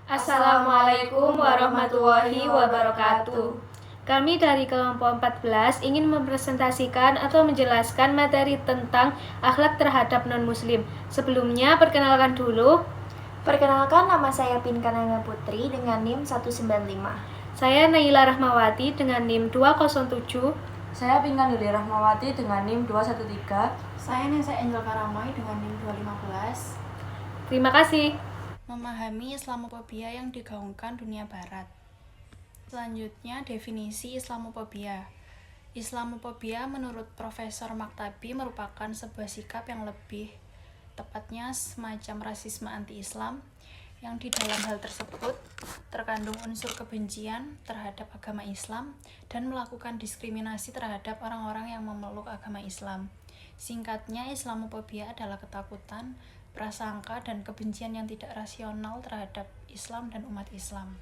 Assalamualaikum warahmatullahi wabarakatuh. Kami dari kelompok 14 ingin mempresentasikan atau menjelaskan materi tentang akhlak terhadap non-muslim. Sebelumnya, perkenalkan dulu. Perkenalkan, nama saya Pinkan Angga Putri dengan NIM 195. Saya Naila Rahmawati dengan NIM 207. Saya Pinkan Yuli Rahmawati dengan NIM 213. Saya Nesa Angel Karamai dengan NIM 215. Terima kasih. Memahami Islamofobia yang digaungkan dunia barat. Selanjutnya, definisi Islamofobia. Islamofobia menurut Profesor Maktabi merupakan sebuah sikap yang lebih tepatnya semacam rasisme anti-Islam yang di dalam hal tersebut terkandung unsur kebencian terhadap agama Islam dan melakukan diskriminasi terhadap orang-orang yang memeluk agama Islam. Singkatnya, Islamofobia adalah ketakutan, prasangka, dan kebencian yang tidak rasional terhadap Islam dan umat Islam.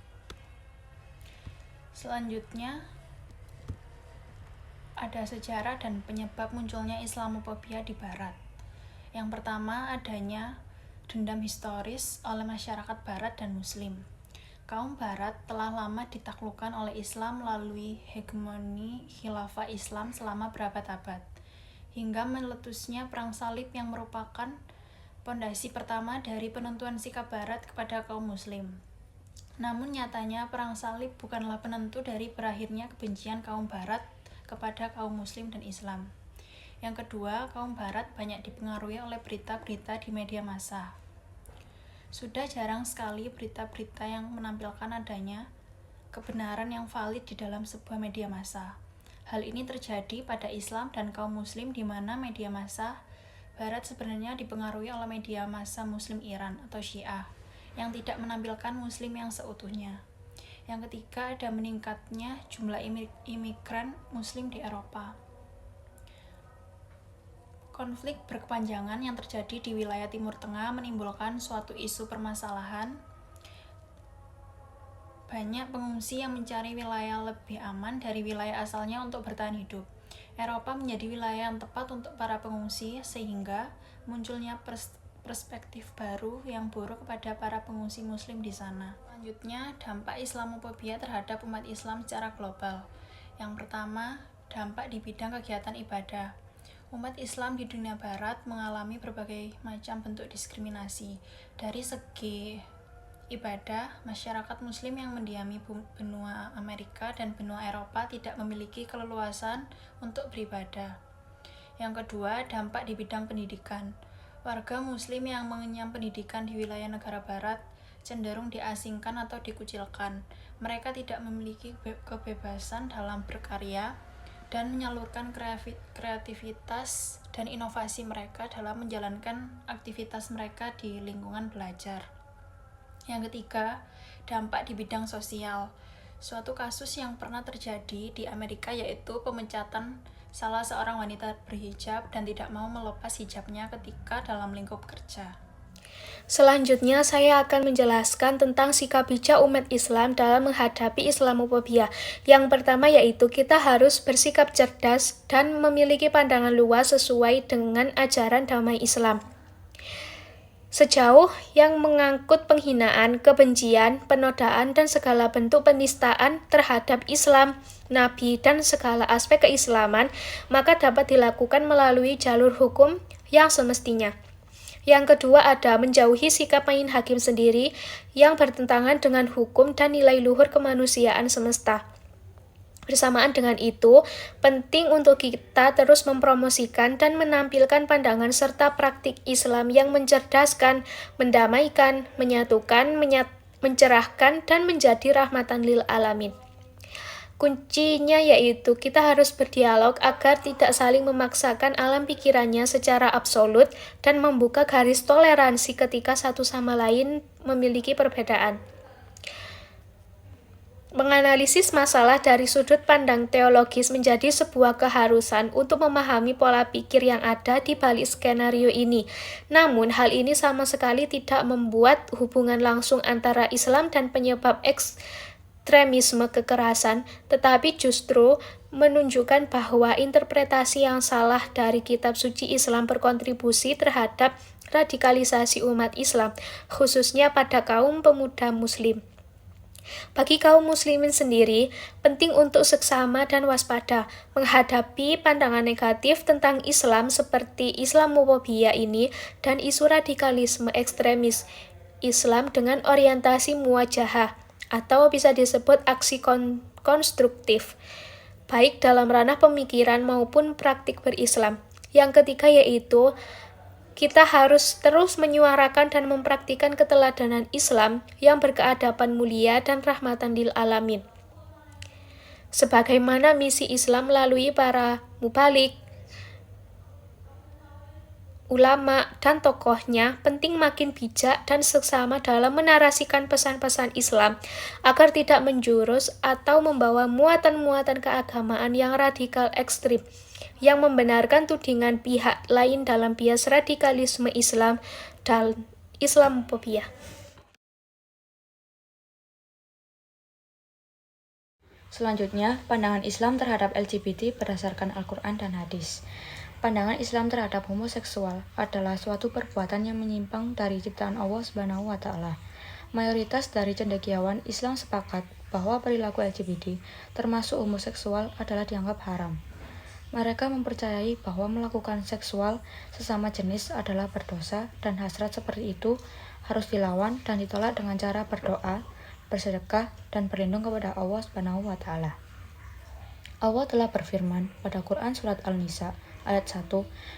Selanjutnya, ada sejarah dan penyebab munculnya Islamofobia di Barat. Yang pertama, adanya dendam historis oleh masyarakat Barat dan Muslim. Kaum Barat telah lama ditaklukkan oleh Islam melalui hegemoni khilafah Islam selama berabad-abad, hingga meletusnya Perang Salib yang merupakan pondasi pertama dari penentuan sikap Barat kepada kaum Muslim. Namun nyatanya Perang Salib bukanlah penentu dari berakhirnya kebencian kaum Barat kepada kaum Muslim dan Islam. Yang kedua, kaum Barat banyak dipengaruhi oleh berita-berita di media massa. Sudah jarang sekali berita-berita yang menampilkan adanya kebenaran yang valid di dalam sebuah media massa. Hal ini terjadi pada Islam dan kaum Muslim di mana media massa Barat sebenarnya dipengaruhi oleh media massa Muslim Iran atau Syiah yang tidak menampilkan Muslim yang seutuhnya. Yang ketiga, ada meningkatnya jumlah imigran Muslim di Eropa. Konflik berkepanjangan yang terjadi di wilayah Timur Tengah menimbulkan suatu isu permasalahan. Banyak pengungsi yang mencari wilayah lebih aman dari wilayah asalnya untuk bertahan hidup. Eropa menjadi wilayah yang tepat untuk para pengungsi sehingga munculnya perspektif baru yang buruk kepada para pengungsi Muslim di sana. Selanjutnya, dampak Islamofobia terhadap umat Islam secara global. Yang pertama, dampak di bidang kegiatan ibadah. Umat Islam di dunia barat mengalami berbagai macam bentuk diskriminasi. Dari segi ibadah, masyarakat Muslim yang mendiami benua Amerika dan benua Eropa tidak memiliki keleluasan untuk beribadah. Yang kedua, dampak di bidang pendidikan. Warga Muslim yang mengenyam pendidikan di wilayah negara barat cenderung diasingkan atau dikucilkan. Mereka tidak memiliki kebebasan dalam berkarya dan menyalurkan kreativitas dan inovasi mereka dalam menjalankan aktivitas mereka di lingkungan belajar. Yang ketiga, dampak di bidang sosial. Suatu kasus yang pernah terjadi di Amerika yaitu pemecatan salah seorang wanita berhijab dan tidak mau melepas hijabnya ketika dalam lingkup kerja. Selanjutnya, saya akan menjelaskan tentang sikap bijak umat Islam dalam menghadapi Islamofobia. Yang pertama yaitu kita harus bersikap cerdas dan memiliki pandangan luas sesuai dengan ajaran damai Islam. Sejauh yang mengangkut penghinaan, kebencian, penodaan, dan segala bentuk penistaan terhadap Islam, Nabi, dan segala aspek keislaman, maka dapat dilakukan melalui jalur hukum yang semestinya. Yang kedua ada menjauhi sikap main hakim sendiri yang bertentangan dengan hukum dan nilai luhur kemanusiaan semesta. Bersamaan dengan itu, penting untuk kita terus mempromosikan dan menampilkan pandangan serta praktik Islam yang mencerdaskan, mendamaikan, menyatukan, mencerahkan, dan menjadi rahmatan lil alamin. Kuncinya yaitu kita harus berdialog agar tidak saling memaksakan alam pikirannya secara absolut dan membuka garis toleransi ketika satu sama lain memiliki perbedaan. Menganalisis masalah dari sudut pandang teologis menjadi sebuah keharusan untuk memahami pola pikir yang ada di balik skenario ini. Namun, hal ini sama sekali tidak membuat hubungan langsung antara Islam dan penyebab ekstremisme kekerasan, tetapi justru menunjukkan bahwa interpretasi yang salah dari kitab suci Islam berkontribusi terhadap radikalisasi umat Islam, khususnya pada kaum pemuda muslim. Bagi kaum muslimin sendiri, penting untuk seksama dan waspada menghadapi pandangan negatif tentang Islam seperti Islamofobia ini dan isu radikalisme ekstremis Islam dengan orientasi muwajahah atau bisa disebut aksi konstruktif, baik dalam ranah pemikiran maupun praktik berislam. Yang ketiga yaitu kita harus terus menyuarakan dan mempraktikkan keteladanan Islam yang berkeadaban mulia dan rahmatan lil alamin. Sebagaimana misi Islam melalui para mubalik, ulama, dan tokohnya, penting makin bijak dan seksama dalam menarasikan pesan-pesan Islam agar tidak menjurus atau membawa muatan-muatan keagamaan yang radikal ekstrim, yang membenarkan tudingan pihak lain dalam bias radikalisme Islam dan Islamofobia. Selanjutnya, pandangan Islam terhadap LGBT berdasarkan Al-Quran dan hadis. Pandangan Islam terhadap homoseksual adalah suatu perbuatan yang menyimpang dari ciptaan Allah Subhanahu wa Ta'ala. Mayoritas dari cendekiawan Islam sepakat bahwa perilaku LGBT, termasuk homoseksual, adalah dianggap haram. Mereka mempercayai bahwa melakukan seksual sesama jenis adalah berdosa dan hasrat seperti itu harus dilawan dan ditolak dengan cara berdoa, bersedekah, dan berlindung kepada Allah Subhanahu wa Ta'ala. Allah telah berfirman pada Quran Surat An-Nisa ayat 1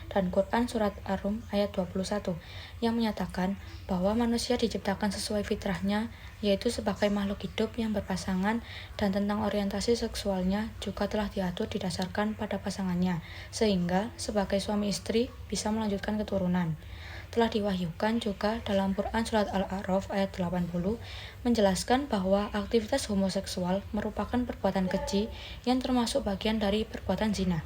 dan Quran Surat Ar-Rum ayat 21 yang menyatakan bahwa manusia diciptakan sesuai fitrahnya, yaitu sebagai makhluk hidup yang berpasangan, dan tentang orientasi seksualnya juga telah diatur didasarkan pada pasangannya, sehingga sebagai suami istri bisa melanjutkan keturunan. Telah diwahyukan juga dalam Quran Surat Al-A'raf ayat 80 menjelaskan bahwa aktivitas homoseksual merupakan perbuatan keji yang termasuk bagian dari perbuatan zina.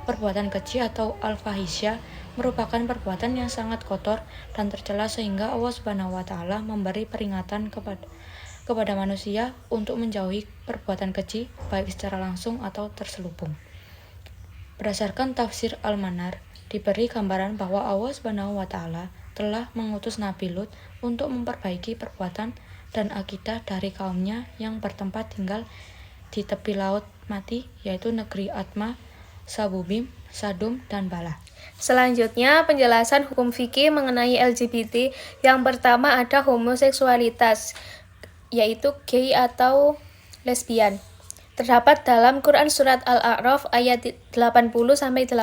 Perbuatan keji atau al-fahisyah merupakan perbuatan yang sangat kotor dan tercela sehingga Allah Subhanahu wa Ta'ala memberi peringatan kepada manusia untuk menjauhi perbuatan keji baik secara langsung atau terselubung. Berdasarkan tafsir Al-Manar, diberi gambaran bahwa Allah Subhanahu wa Ta'ala telah mengutus Nabi Lut untuk memperbaiki perbuatan dan akidah dari kaumnya yang bertempat tinggal di tepi laut mati, yaitu negeri Atma, Sabubim, Sadum, dan Bala. Selanjutnya, penjelasan hukum fikih mengenai LGBT. Yang pertama ada homoseksualitas, yaitu gay atau lesbian. Terdapat dalam Quran Surat Al-A'raf ayat 80-84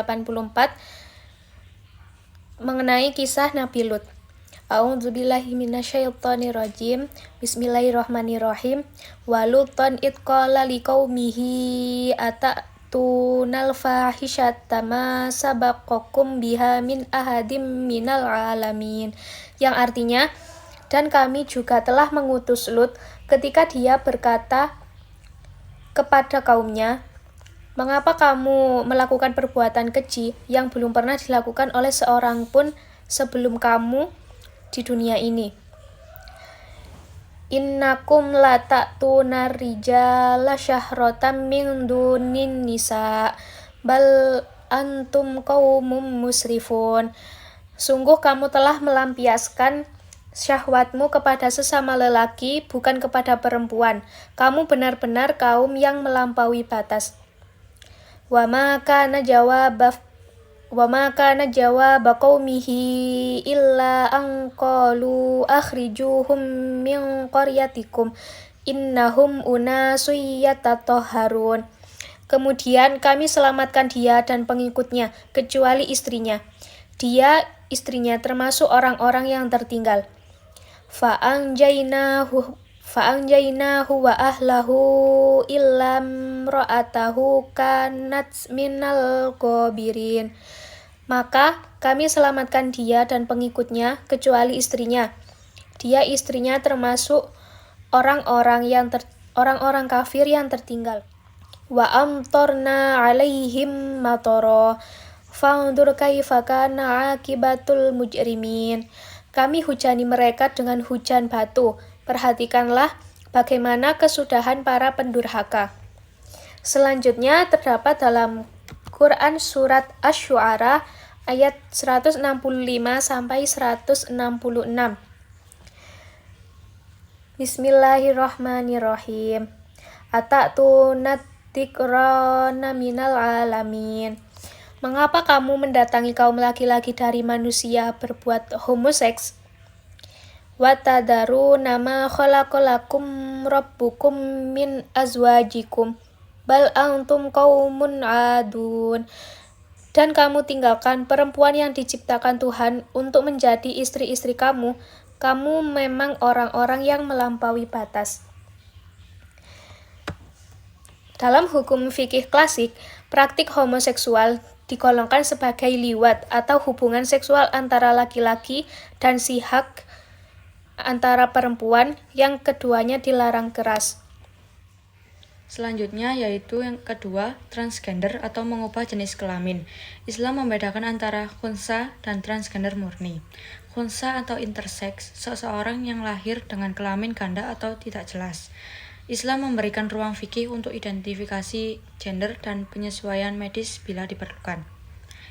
mengenai kisah Nabi Lut. A'udzubillahi minasyaitonirrajim. Bismillahirrahmanirrahim. Wa lutan id qala liqaumihi atunal fahisyata ma sabaqakum biha min ahadim minal alamin. Yang artinya, dan kami juga telah mengutus Lut ketika dia berkata kepada kaumnya, mengapa kamu melakukan perbuatan keji yang belum pernah dilakukan oleh seorang pun sebelum kamu di dunia ini? Innakum la ta'tuna rijala syahrotam min dunin nisa bal antum qaumum musrifun. Sungguh kamu telah melampiaskan syahwatmu kepada sesama lelaki, bukan kepada perempuan. Kamu benar-benar kaum yang melampaui batas. Wa ma kana jawaba qaumihi illa an qalu akhrijuhum min qaryatikum innahum unasun yatatahharun. Kemudian kami selamatkan dia dan pengikutnya, kecuali istrinya. Dia, istrinya, termasuk orang-orang yang tertinggal. Fa'anjainahu wa ahlahu illam ra'atahu kanat minal ghabirin. Maka kami selamatkan dia dan pengikutnya kecuali istrinya. Dia, istrinya, termasuk orang-orang kafir yang tertinggal. Wa amtarna 'alaihim matara fanzur kaifa kana 'aqibatul mujrimin. Kami hujani mereka dengan hujan batu. Perhatikanlah bagaimana kesudahan para pendurhaka. Selanjutnya terdapat dalam Quran Surat Asy-Syu'ara ayat 165 sampai 166. Bismillahirrahmanirrahim. Atatuna dzikrana minal alamin. Mengapa kamu mendatangi kaum laki-laki dari manusia berbuat homoseks? Watadaru nama khalaqalakum rabbukum min azwajikum bal antum qaumun adun. Dan kamu tinggalkan perempuan yang diciptakan Tuhan untuk menjadi istri-istri kamu. Kamu memang orang-orang yang melampaui batas. Dalam hukum fikih klasik, praktik homoseksual digolongkan sebagai liwat atau hubungan seksual antara laki-laki dan sihak antara perempuan yang keduanya dilarang keras. Selanjutnya yaitu yang kedua, transgender atau mengubah jenis kelamin. Islam membedakan antara khunsa dan transgender murni. Khunsa atau intersex, seseorang yang lahir dengan kelamin ganda atau tidak jelas. Islam memberikan ruang fikih untuk identifikasi gender dan penyesuaian medis bila diperlukan.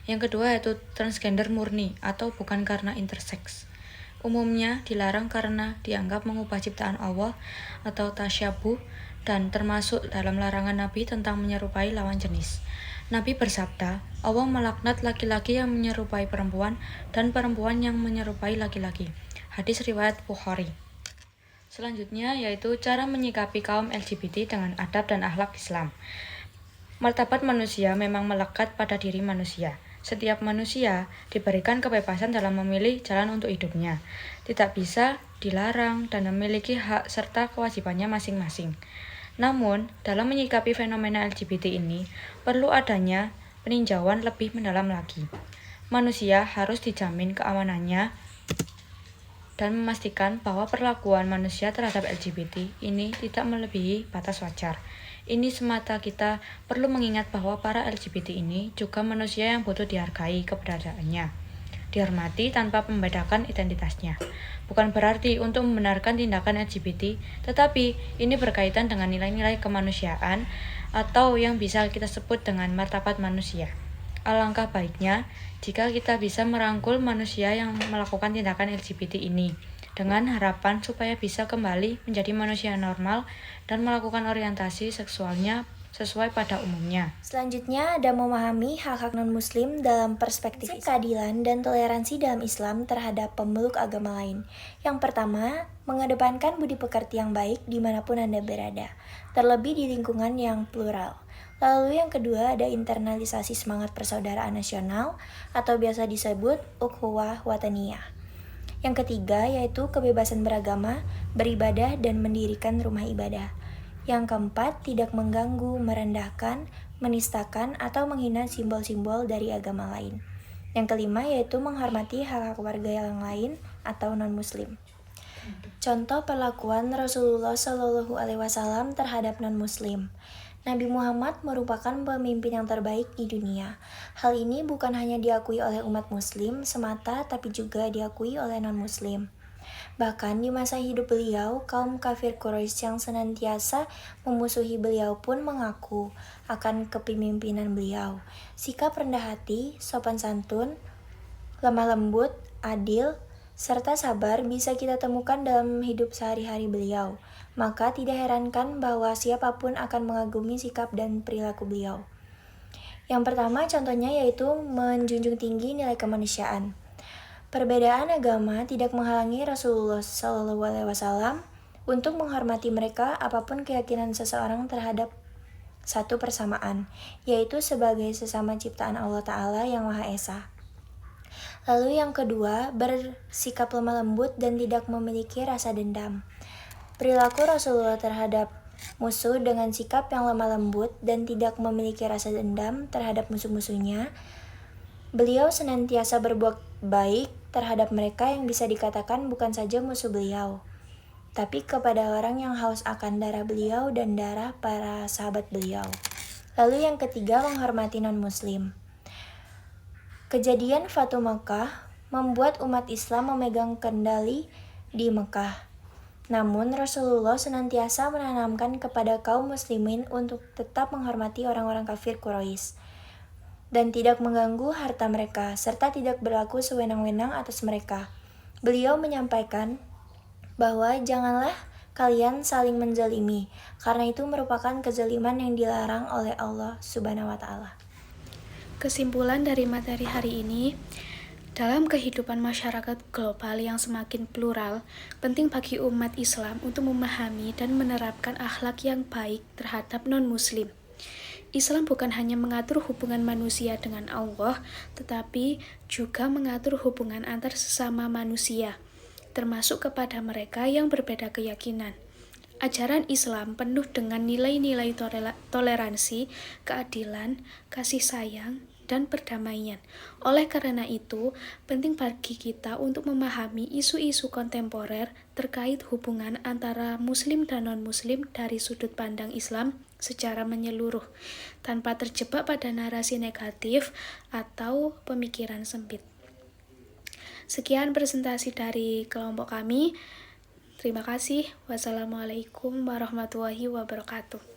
Yang kedua yaitu transgender murni atau bukan karena intersex. Umumnya dilarang karena dianggap mengubah ciptaan Allah atau tasyabuh dan termasuk dalam larangan Nabi tentang menyerupai lawan jenis. Nabi bersabda, Allah melaknat laki-laki yang menyerupai perempuan dan perempuan yang menyerupai laki-laki. Hadis riwayat Bukhari. Selanjutnya yaitu cara menyikapi kaum LGBT dengan adab dan akhlak Islam. Martabat manusia memang melekat pada diri manusia. Setiap manusia diberikan kebebasan dalam memilih jalan untuk hidupnya. Tidak bisa dilarang dan memiliki hak serta kewajibannya masing-masing. Namun, dalam menyikapi fenomena LGBT ini, perlu adanya peninjauan lebih mendalam lagi. Manusia harus dijamin keamanannya dan memastikan bahwa perlakuan manusia terhadap LGBT ini tidak melebihi batas wajar. Ini semata kita perlu mengingat bahwa para LGBT ini juga manusia yang butuh dihargai keberadaannya, dihormati tanpa membedakan identitasnya. Bukan berarti untuk membenarkan tindakan LGBT, tetapi ini berkaitan dengan nilai-nilai kemanusiaan atau yang bisa kita sebut dengan martabat manusia. Alangkah baiknya jika kita bisa merangkul manusia yang melakukan tindakan LGBT ini dengan harapan supaya bisa kembali menjadi manusia normal dan melakukan orientasi seksualnya sesuai pada umumnya. Selanjutnya ada memahami hak-hak non-muslim dalam perspektif keadilan dan toleransi dalam Islam terhadap pemeluk agama lain. Yang pertama, mengedepankan budi pekerti yang baik dimanapun Anda berada, terlebih di lingkungan yang plural. Lalu yang kedua ada internalisasi semangat persaudaraan nasional atau biasa disebut ukhuwah wataniyah. Yang ketiga yaitu kebebasan beragama, beribadah, dan mendirikan rumah ibadah. Yang keempat, tidak mengganggu, merendahkan, menistakan, atau menghina simbol-simbol dari agama lain. Yang kelima yaitu menghormati hak-hak warga yang lain atau non-muslim. Contoh perlakuan Rasulullah SAW terhadap non-muslim. Nabi Muhammad merupakan pemimpin yang terbaik di dunia. Hal ini bukan hanya diakui oleh umat muslim semata, tapi juga diakui oleh non-muslim. Bahkan di masa hidup beliau, kaum kafir Quraisy yang senantiasa memusuhi beliau pun mengaku akan kepemimpinan beliau. Sikap rendah hati, sopan santun, lemah lembut, adil, serta sabar bisa kita temukan dalam hidup sehari-hari beliau. Maka tidak herankan bahwa siapapun akan mengagumi sikap dan perilaku beliau. Yang pertama contohnya yaitu menjunjung tinggi nilai kemanusiaan. Perbedaan agama tidak menghalangi Rasulullah SAW untuk menghormati mereka apapun keyakinan seseorang terhadap satu persamaan, yaitu sebagai sesama ciptaan Allah Ta'ala yang Maha Esa. Lalu yang kedua, bersikap lemah lembut dan tidak memiliki rasa dendam. Perilaku Rasulullah terhadap musuh dengan sikap yang lemah lembut dan tidak memiliki rasa dendam terhadap musuh-musuhnya. Beliau senantiasa berbuat baik terhadap mereka yang bisa dikatakan bukan saja musuh beliau, tapi kepada orang yang haus akan darah beliau dan darah para sahabat beliau. Lalu yang ketiga, menghormati non-muslim. Kejadian Fatu Makkah membuat umat Islam memegang kendali di Mekah. Namun, Rasulullah senantiasa menanamkan kepada kaum muslimin untuk tetap menghormati orang-orang kafir Quraisy dan tidak mengganggu harta mereka, serta tidak berlaku sewenang-wenang atas mereka. Beliau menyampaikan bahwa janganlah kalian saling menzalimi, karena itu merupakan kezaliman yang dilarang oleh Allah Subhanahu wa Ta'ala. Kesimpulan dari materi hari ini, dalam kehidupan masyarakat global yang semakin plural, penting bagi umat Islam untuk memahami dan menerapkan akhlak yang baik terhadap non-Muslim. Islam bukan hanya mengatur hubungan manusia dengan Allah, tetapi juga mengatur hubungan antar sesama manusia, termasuk kepada mereka yang berbeda keyakinan. Ajaran Islam penuh dengan nilai-nilai toleransi, keadilan, kasih sayang, dan perdamaian. Oleh karena itu, penting bagi kita untuk memahami isu-isu kontemporer terkait hubungan antara Muslim dan non-Muslim dari sudut pandang Islam secara menyeluruh, tanpa terjebak pada narasi negatif atau pemikiran sempit. Sekian presentasi dari kelompok kami. Terima kasih. Wassalamualaikum warahmatullahi wabarakatuh.